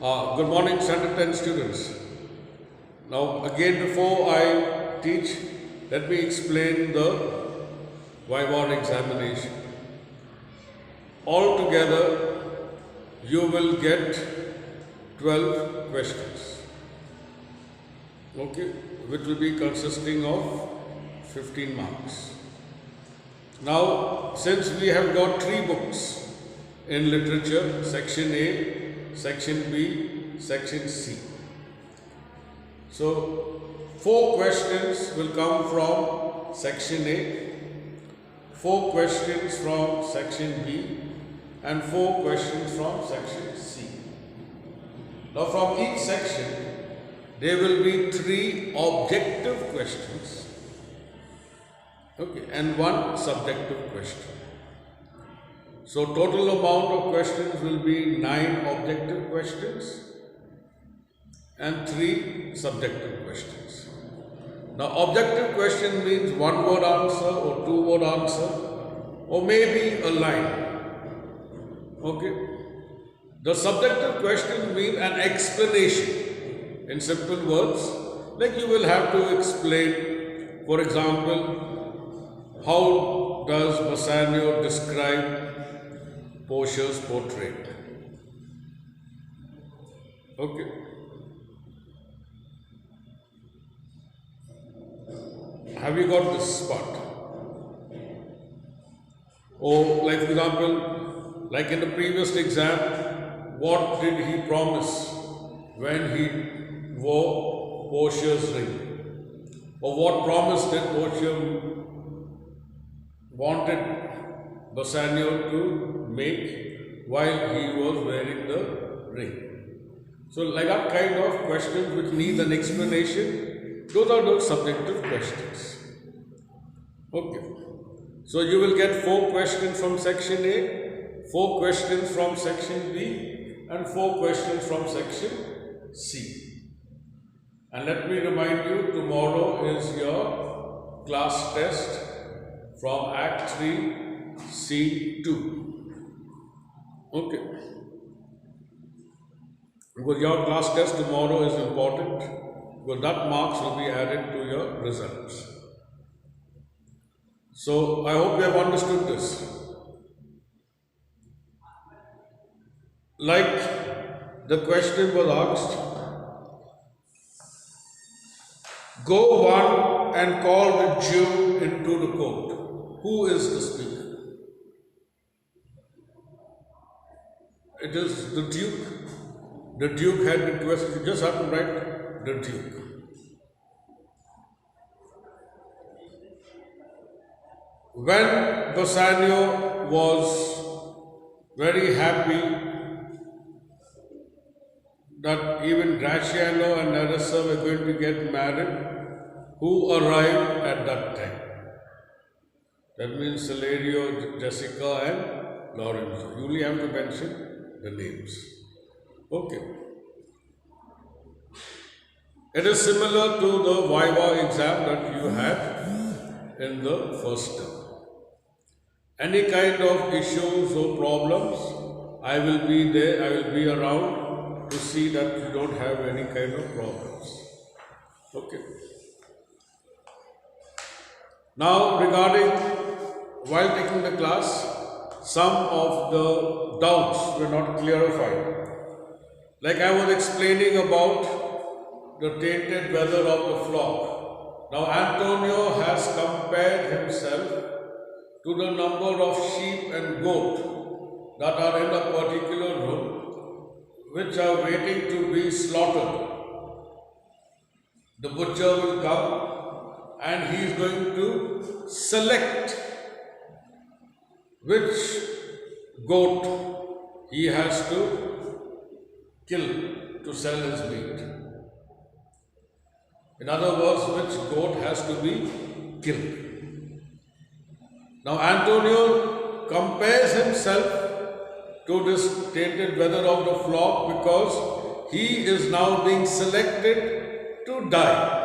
Good morning, Standard 10 students. Now, again, before I teach, let me explain the Viva examination. Altogether, you will get 12 questions, okay, which will be consisting of 15 marks. Now, since we have got 3 books in literature, section A, section B, section C. So, 4 questions will come from section A, 4 questions from section B, and 4 questions from section C. Now, from each section, there will be 3 objective questions, okay, and 1 subjective question. So, total amount of questions will be 9 objective questions and 3 subjective questions. Now, objective question means 1 word answer or 2 word answer or maybe a line. Okay. The subjective question means an explanation. In simple words, like you will have to explain, for example, how does Bassanio describe Portia's portrait? Okay. Have you got this part? Or, like for example, like in the previous exam, what did he promise when he wore Portia's ring? Or what promise did Portia wanted Bassanio to make while he was wearing the ring? So, like that kind of questions which need an explanation, those are the subjective questions. Okay. So, you will get 4 questions from section A, 4 questions from section B, and 4 questions from section C. And let me remind you, tomorrow is your class test from Act 3, C2. Okay. Because your class test tomorrow is important, because that marks will be added to your results. So, I hope you have understood this. Like the question was asked, go one and call the Jew into the court. Who is the speaker? It is the Duke. The Duke had requested, you just have to write the Duke. When Bassanio was very happy that even Gratiano and Nerissa were going to get married, who arrived at that time? That means Celerio, Jessica and Lorenzo. You only have to mention the names. Okay. It is similar to the Viva exam that you had in the first term. Any kind of issues or problems, I will be there, I will be around to see that you don't have any kind of problems. Okay. Now, regarding while taking the class, some of the doubts were not clarified. Like I was explaining about the tainted weather of the flock. Now, Antonio has compared himself to the number of sheep and goat that are in a particular room, which are waiting to be slaughtered. The butcher will come and he is going to select which goat he has to kill to sell his meat. In other words, which goat has to be killed. Now, Antonio compares himself to this tainted weather of the flock because he is now being selected to die.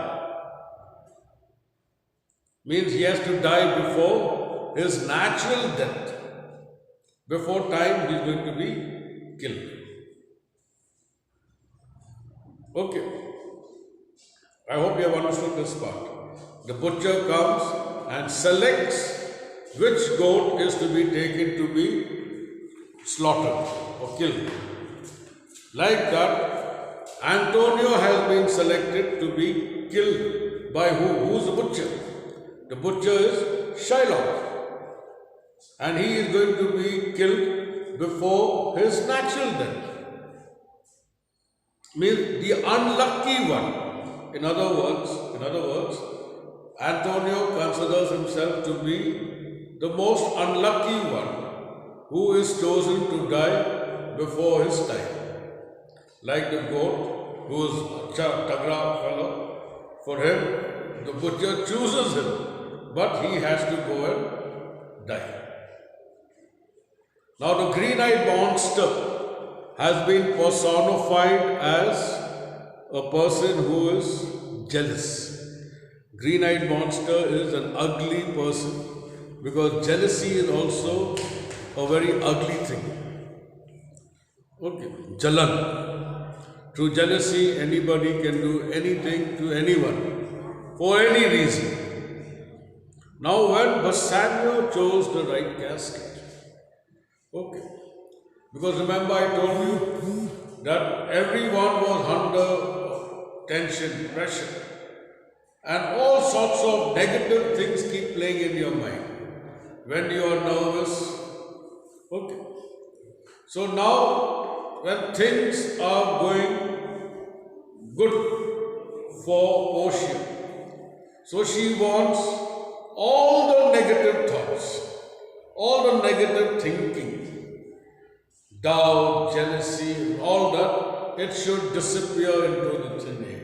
Means he has to die before his natural death. Before time he is going to be killed. Okay, I hope you have understood this part. The butcher comes and selects which goat is to be taken to be slaughtered or killed. Like that, Antonio has been selected to be killed by who? Who's the butcher? The butcher is Shylock. And he is going to be killed before his natural death. Means the unlucky one. In other words, Antonio considers himself to be the most unlucky one who is chosen to die before his time. Like the goat who is a Tagra fellow, for him, the butcher chooses him, but he has to go and die. Now the green-eyed monster has been personified as a person who is jealous. Green-eyed monster is an ugly person because jealousy is also a very ugly thing. Okay, Jalan. Through jealousy, anybody can do anything to anyone for any reason. Now, when Bassanio chose the right casket, okay, because remember I told you that everyone was under tension, pressure, and all sorts of negative things keep playing in your mind when you are nervous. Okay. So now, when things are going good for Portia, so she wants all the negative thoughts, all the negative thinking, doubt, jealousy, all that, it should disappear into the thin air.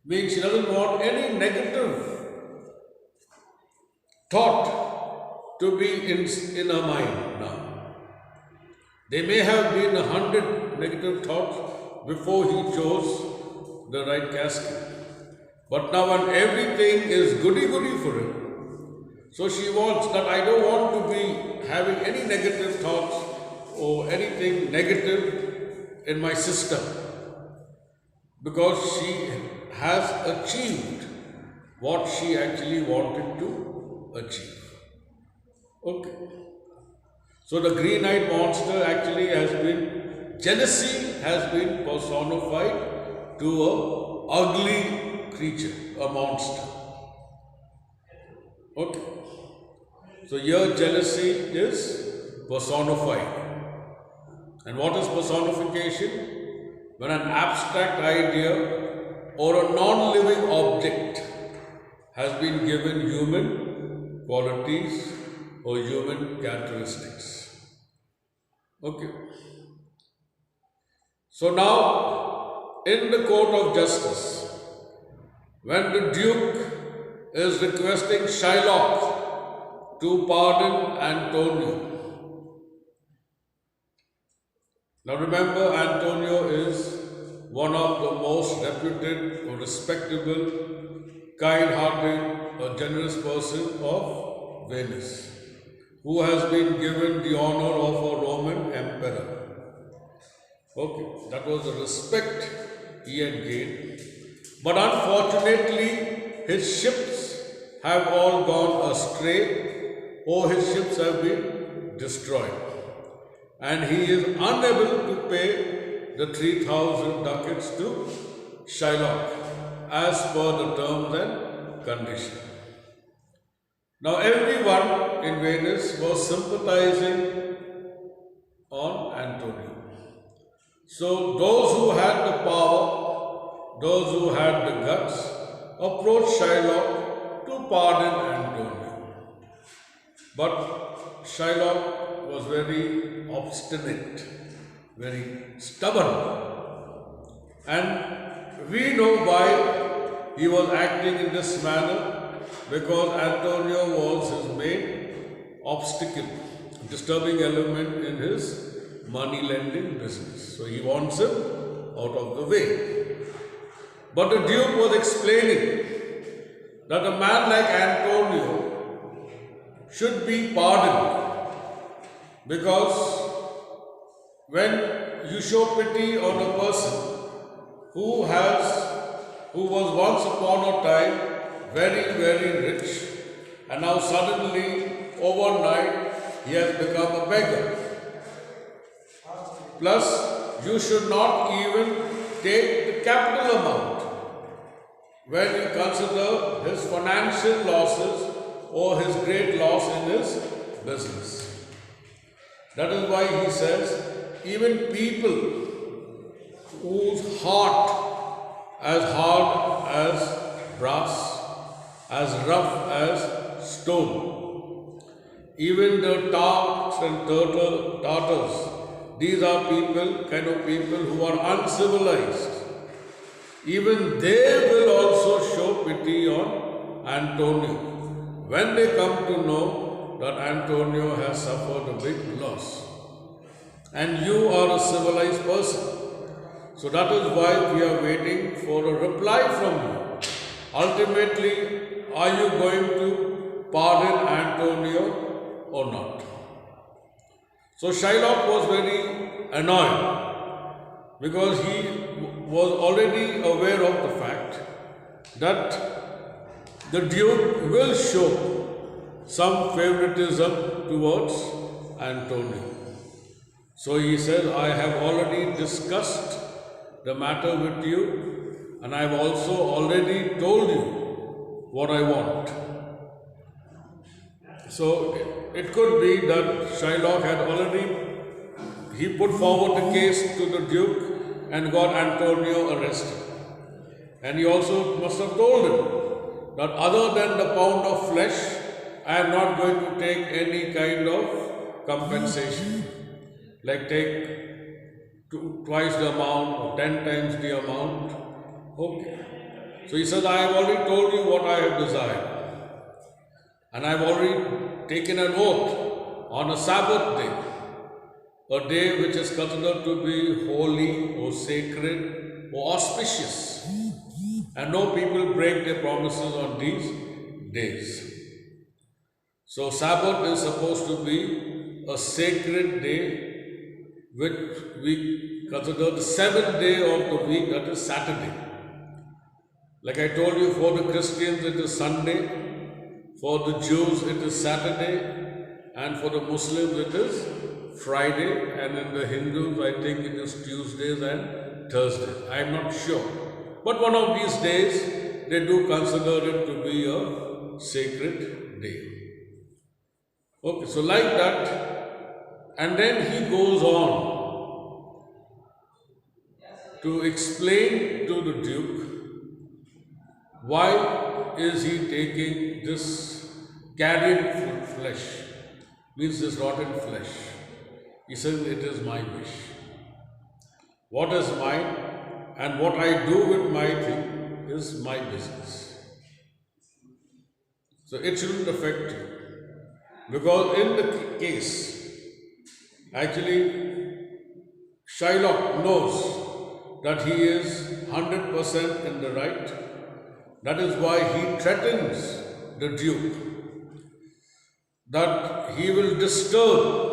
Means she doesn't want any negative thought to be in her mind now. There may have been 100 negative thoughts before he chose the right casket. But now when everything is goody-goody for him, so she wants that I don't want to be having any negative thoughts or anything negative in my system, because she has achieved what she actually wanted to achieve. Okay. So the green-eyed monster actually has been, jealousy has been personified to a ugly creature, a monster. Okay. So here jealousy is personified. And what is personification? When an abstract idea or a non-living object has been given human qualities or human characteristics. Okay. So now, in the court of justice, when the Duke is requesting Shylock to pardon Antonio. Now remember, Antonio is one of the most reputed or respectable, kind-hearted or generous person of Venice, who has been given the honor of a Roman emperor. Okay, that was the respect he had gained. But unfortunately, his ships have all gone astray, or his ships have been destroyed. And he is unable to pay the 3,000 ducats to Shylock as per the terms and conditions. Now everyone in Venice was sympathizing on Antonio. So those who had the power, those who had the guts, approached Shylock to pardon Antonio. But Shylock was very obstinate, very stubborn. And we know why he was acting in this manner, because Antonio was his main obstacle, disturbing element in his money lending business. So he wants him out of the way. But the Duke was explaining that a man like Antonio should be pardoned, because when you show pity on a person, who was once upon a time very, very rich, and now suddenly, overnight, he has become a beggar. Plus, you should not even take the capital amount when you consider his financial losses or his great loss in his business. That is why he says, even people whose heart as hard as brass, as rough as stone, even the Tarts and Tartars, these are kind of people who are uncivilized. Even they will also show pity on Antonio when they come to know that Antonio has suffered a big loss. And you are a civilized person. So that is why we are waiting for a reply from you. Ultimately, are you going to pardon Antonio or not? So Shylock was very annoyed because he was already aware of the fact that the Duke will show some favoritism towards Antonio. So he said, I have already discussed the matter with you, and I have also already told you what I want. So it could be that Shylock had he put forward the case to the Duke and got Antonio arrested. And he also must have told him that other than the pound of flesh, I am not going to take any kind of compensation. Like take twice the amount or 10 times the amount. Okay. So he says, I have already told you what I have desired. And I have already taken an oath on a Sabbath day, a day which is considered to be holy or sacred or auspicious. And no people break their promises on these days. So Sabbath is supposed to be a sacred day which we consider the seventh day of the week, that is Saturday. Like I told you, for the Christians it is Sunday, for the Jews it is Saturday, and for the Muslims it is Friday, and in the Hindus I think it is Tuesdays and Thursdays. I am not sure. But one of these days they do consider it to be a sacred day. Okay, so like that. And then he goes on to explain to the Duke why is he taking this carrion flesh, means this rotten flesh. He says, it is my wish. What is mine and what I do with my thing is my business. So it shouldn't affect you. Because in the case, actually, Shylock knows that he is 100% in the right. That is why he threatens the Duke that he will disturb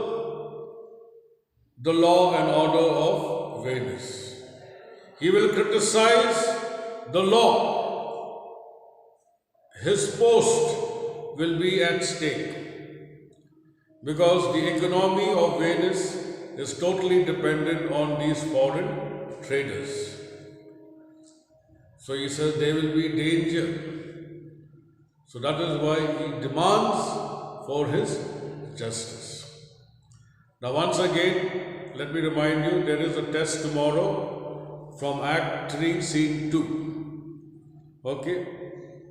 the law and order of Venice. He will criticize the law. His post will be at stake, because the economy of Venice is totally dependent on these foreign traders. So he says there will be danger. So that is why he demands for his justice. Now once again, let me remind you, there is a test tomorrow from Act 3, Scene 2. Okay?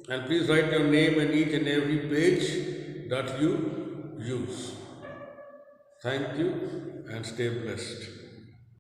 And please write your name in each and every page that you use. Thank you and stay blessed.